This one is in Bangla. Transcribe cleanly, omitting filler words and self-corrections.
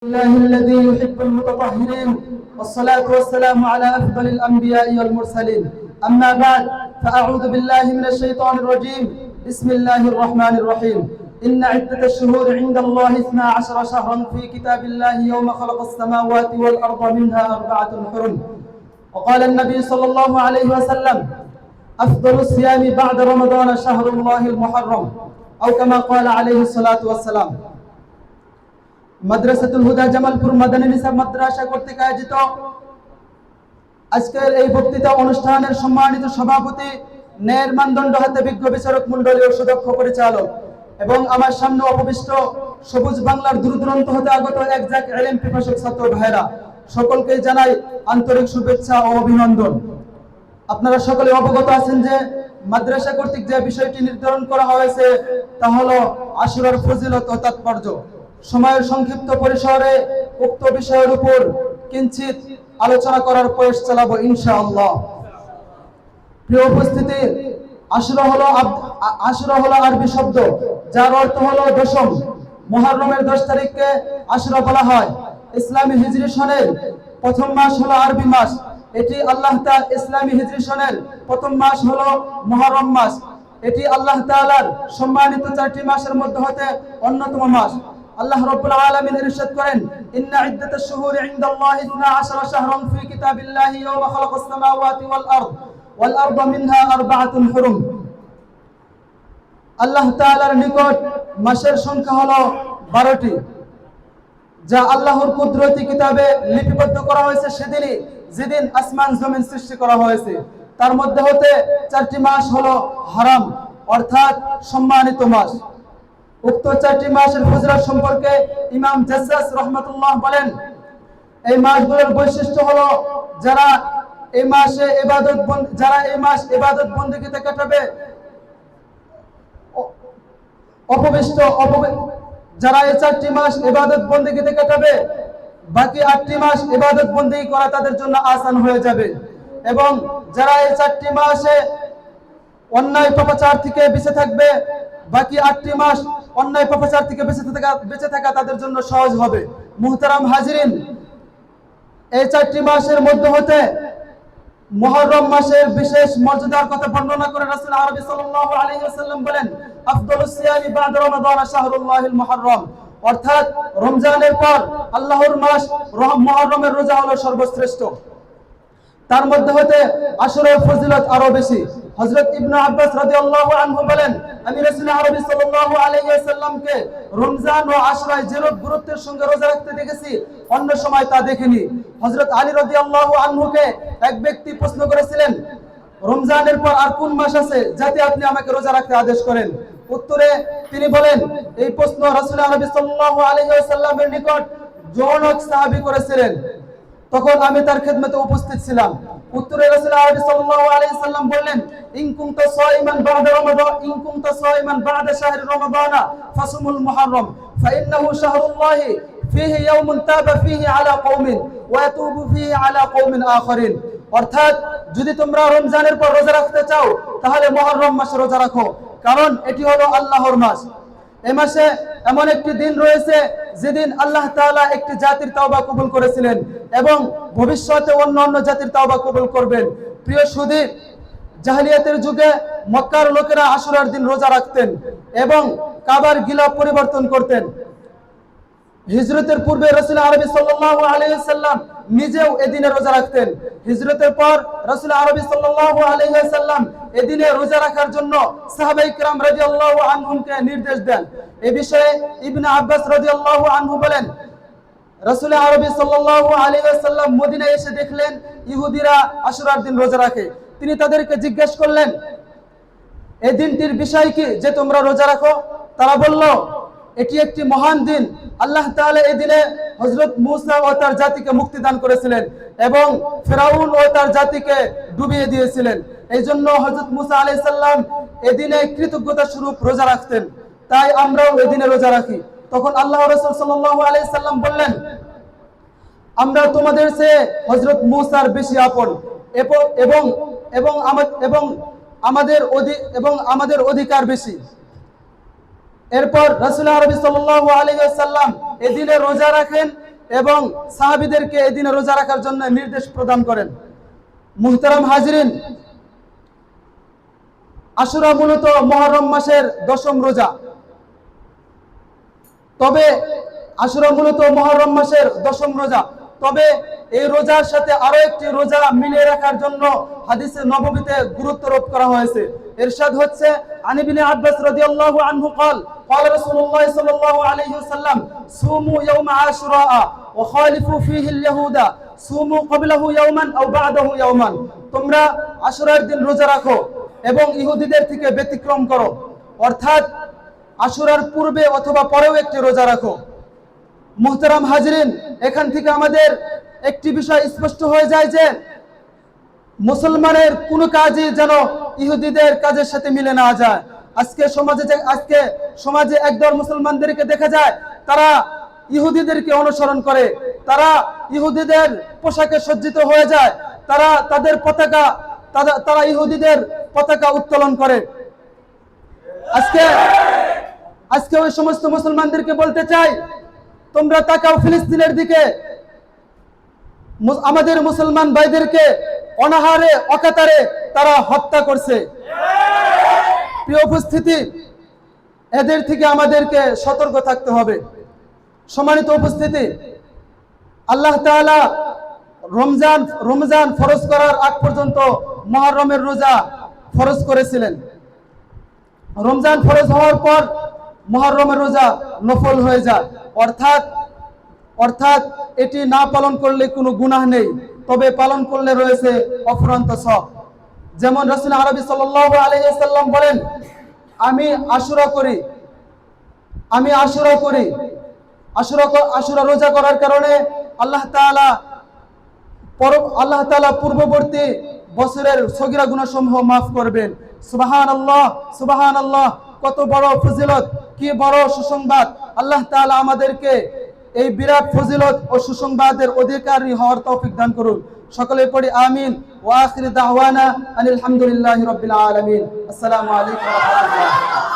الله الذي يحب المتطهرين والصلاة والسلام على أفضل الأنبياء والمرسلين أما بعد فأعوذ بالله من الشيطان الرجيم بسم الله الرحمن الرحيم إن عدة الشهور عند الله 12 شهرا في كتاب الله يوم خلق السماوات والأرض منها 4 حرم وقال النبي صلى الله عليه وسلم أفضل الصيام بعد رمضان شهر الله المحرم أو كما قال عليه الصلاة والسلام মাদ্রাসাতুল হুদা জামালপুর মাদানী নিসাব মাদ্রাসা কর্তৃক আয়োজিত আজকের এই বক্তৃতা অনুষ্ঠানের সম্মানিত সভাপতি, ন্যায়ের মানদণ্ড হাতে বিজ্ঞ বিচারক মণ্ডলী ও সুদক্ষ পরিচালক এবং আমার সামনে উপবিষ্ট সবুজ বাংলার দূর দূরান্ত হতে আগত একজাক ইলম পিপাসক ছাত্র ভাইরা, সকলকে জানাই আন্তরিক শুভেচ্ছা ও অভিনন্দন। আপনারা সকলে অবগত আছেন যে মাদ্রাসা কর্তৃক যে বিষয়টি নির্ধারণ করা হয়েছে তা হলো আশুরার ফজিলত ও তাৎপর্য। সময়ের সংক্ষিপ্ত পরিসরে উক্ত বিষয়ের উপর কিঞ্চিত আলোচনা করার প্রয়াস চালাবো ইনশাআল্লাহ। প্রিয় উপস্থিতি, আশুরা হলো আরবি শব্দ যার অর্থ হলো দশম। মুহররমের 10 তারিখকে আশুরা বলা হয়। ইসলামী হিজরি সনের প্রথম মাস হলো আরবি মাস। এটি আল্লাহ তাআলা ইসলামী হিজরি সনের প্রথম মাস হলো মুহররম মাস। এটি আল্লাহ তাআলার সম্মানিত 4টি মাসের মধ্যে হতে অন্যতম মাস। আল্লাহ রাব্বুল আলামিন ইরশাদ করেন, ইন্না ইদ্দাতাশ শুহুরি ইনদাল্লাহি 12 শাহরান ফি কিতাবিল্লাহি ইয়াওমা খালাকাস সামাওয়াতি ওয়াল আরদা মিনহা 4 হুরুম। আল্লাহ তাআলার নিকট মাসের সংখ্যা হলো 12টি, যা আল্লাহর কুদরতি কিতাবে লিপিবদ্ধ করা হয়েছে সেদিনই যেদিন আসমান জমিন সৃষ্টি করা হয়েছে। তার মধ্যে হতে 4টি মাস হলো হারাম অর্থাৎ সম্মানিত মাস। উক্ত 4টি মাসের ফজিলত সম্পর্কে ইমাম জাসসাস রাহমাতুল্লাহ বলেন, এই মাসগুলোর বৈশিষ্ট্য হলো যারা এই মাস ইবাদত বندگিতে কাটাবে, যারা এই 4টি মাস ইবাদত বندگিতে কাটাবে, বাকি 8টি মাস ইবাদত বندگি করা তাদের জন্য আসান হয়ে যাবে। এবং যারা এই 4টি মাসে অন্যায় পাপাচার থেকে বেঁচে থাকবে, বাকি 8টি মাস অন্যায় পাপাচার থেকে বেঁচে থাকা তাদের জন্য সহজ হবে। মুহতারাম হাজিরিন, এই 4টি মাসের মধ্যে হতে মুহররম মাসের বিশেষ মর্যাদার কথা বর্ণনা করে রাসূল আরবি সাল্লাল্লাহু আলাইহি ওয়াসাল্লাম বলেন, আফদালুস সিয়ামি বা'দা রমাদান শাহরুল্লাহিল মুহররম, অর্থাৎ রমজানের পর আল্লাহর মাস মুহররমের রোজা হলো সর্বশ্রেষ্ঠ। তার মধ্যে হতে আশুরার ফজিলত আরো বেশি। হযরত ইবনে আব্বাস রাদিয়াল্লাহু আনহু বলেন, আমি রাসূল আরবি সাল্লাল্লাহু আলাইহি ওয়াসাল্লামকে রমজান ও আশুরায় যেরূপ গুরুত্বের সঙ্গে রোজা রাখতে দেখেছি অন্য সময় তা দেখিনি। হযরত আলী রাদিয়াল্লাহু আনহুকে এক ব্যক্তি প্রশ্ন করেছিলেন, রমজানের পর আর কোন মাস আছে যাতে আপনি আমাকে রোজা রাখতে আদেশ করেন? উত্তরে তিনি বলেন, এই প্রশ্ন রাসূল আরবি সাল্লাল্লাহু আলাইহি ওয়াসাল্লামের নিকট জনক সাহাবী করেছিলেন, তখন আমি তার খেদমতে উপস্থিত ছিলাম। উত্তরে রাসূল আরবি সাল্লাল্লাহু আলাইহি ওয়াসাল্লাম বললেন, ইন কুনতা সাইমান বা'দা শাহরি রমাদান ফাসুমুল মুহররম ফাইন্নাহু শাহরুল্লাহি ফীহি ইয়াওমুন তাবা ফীহি আলা কওমিন ওয়া ইয়াতুবু ফীহি আলা কওমিন আখারিন। অর্থাৎ যদি তোমরা রমজানের পর রোজা রাখতে চাও তাহলে মুহররম মাসে রোজা রাখো, কারণ এটি হলো আল্লাহর মাস। এই মাসে এমন একটি দিন রয়েছে যেদিন আল্লাহ তাআলা একটি জাতির তওবা কবুল করেছিলেন এবং ভবিষ্যতে অন্য জাতির তওবা কবুল করবেন। প্রিয় সুধী, জাহেলিয়াতের যুগে মক্কার লোকেরা আশুরার দিন রোজা রাখতেন এবং কাবার গিলাফ পরিবর্তন করতেন। হিজরতের পূর্বে রাসূল আরবি সাল্লাল্লাহু আলাইহি ওয়াসাল্লাম নিজেও এদিনে রোজা রাখতেন। হিজরতের পর রাসূল আরবি সাল্লাল্লাহু আলাইহি ওয়াসাল্লাম এদিনে রোজা রাখার জন্য সাহাবায়ে কিরাম রাদিয়াল্লাহু আনহুমকে নির্দেশ দেন। এই বিষয়ে ইবনে আব্বাস রাদিয়াল্লাহু আনহু বলেন, রাসূল আরবি সাল্লাল্লাহু আলাইহি ওয়াসাল্লাম মদিনায় এসে দেখলেন ইহুদিরা আশুরার দিন রোজা রাখে। তিনি তাদেরকে জিজ্ঞেস করলেন, এই দিনটির বিষয় কি যে তোমরা রোজা রাখো? তারা বলল, এটি একটি মহান দিন। আল্লাহ তাআলা এই দিনে হযরত মূসা ও তার জাতিকে মুক্তি দান করেছিলেন এবং ফিরাউন ও তার জাতিকে ডুবিয়ে দিয়েছিলেন। এই জন্য হযরত মূসা আলাইহিস সালাম এদিনে কৃতজ্ঞতা স্বরূপ রোজা রাখতেন, তাই আমরাও এদিনে রোজা রাখি। তখন আল্লাহর রাসূল সাল্লাল্লাহু আলাইহি সাল্লাম বললেন, আমরা তোমাদের চেয়ে হযরত মূসার বেশি আপন এবং আমাদের অধিকার বেশি। এরপর রাসূল আরবি সাল্লাল্লাহু আলাইহি ওয়াসাল্লাম এদিনে রোজা রাখেন এবং সাহাবীদেরকে এই দিনে রোজা রাখার জন্য নির্দেশ প্রদান করেন। মুহতারাম হাজিরিন, আশুরা মূলত মুহররম মাসের 10ম রোজা। তবে আশুরা মূলত মুহররম মাসের 10ম রোজা। তবে এই রোজার সাথে আরো একটি রোজা মিলিয়ে রাখার জন্য হাদিসে নববীতে গুরুত্ব আরোপ করা হয়েছে। ইরশাদ হচ্ছে, আন ইবনে আব্বাস রাদিয়াল্লাহু আনহু قال قال رسول الله صلى الله عليه وسلم صوموا يوم عاشوراء وخالفوا فيه اليهود صوموا قبله يوما او بعده يوما। তোমরা আশুরার দিন রোজা রাখো এবং ইহুদিদের থেকে ব্যতিক্রম করো, অর্থাৎ আশুরার পূর্বে অথবা পরেও একটি রোজা রাখো। মুহতারাম হাজিরিন, এখান থেকে আমাদের একটি বিষয় স্পষ্ট হয়ে যায় যে মুসলমানের কোনো কাজই যেন ইহুদিদের কাজের সাথে মিলে না যায়। আজকে সমাজে একদল মুসলমানদেরকে দেখা যায় তারা ইহুদিদেরকে অনুসরণ করে, তারা ইহুদিদের পোশাকে সজ্জিত হয়ে যায়, তারা ইহুদিদের পতাকা উত্তোলন করে। আজকে ওই সমস্ত মুসলমানদেরকে বলতে চাই, তোমরা তাকাও ফিলিস্তিনের দিকে। আমাদের মুসলমান ভাইদেরকে অনাহারে অকাতারে তারা হত্যা করছে। প্রিয় উপস্থিতি, এদের থেকে আমাদেরকে সতর্ক থাকতে হবে। সম্মানিত উপস্থিতি, আল্লাহ তাআলা রমজান ফরজ করার আগ পর্যন্ত মুহররমের রোজা ফরজ করেছিলেন। রমজান ফরজ হওয়ার পর মুহররমের রোজা নফল হয়ে যায়, অর্থাৎ এটি না পালন করলে কোনো গুনাহ নেই, তবে পালন করলে রয়েছে অফুরন্ত সওয়াব। যেমন রাসূল আরবি সাল্লাল্লাহু আলাইহি ওয়াসাল্লাম বলেন, আমি আশুরা করি। আশুরা রোজা করার কারণে আল্লাহ তাআলা পূর্ববর্তী বছরের সগীরা গুনাহসমূহ মাফ করবেন। সুবহানাল্লাহ, সুবহানাল্লাহ। কত বড় ফজিলত, কি বড় সুসংবাদ! আল্লাহ তাআলা আমাদেরকে এই বিরাট ফজিলত ও সুসংবাদের অধিকারী হওয়ার তৌফিক দান করুন। সকলে পড়ি আমিন। ওয়া আখিরু দাওয়ানা আনিল হামদুলিল্লাহি রাব্বিল আলামিন। আসসালামু আলাইকুম ওয়া রাহমাতুল্লাহ।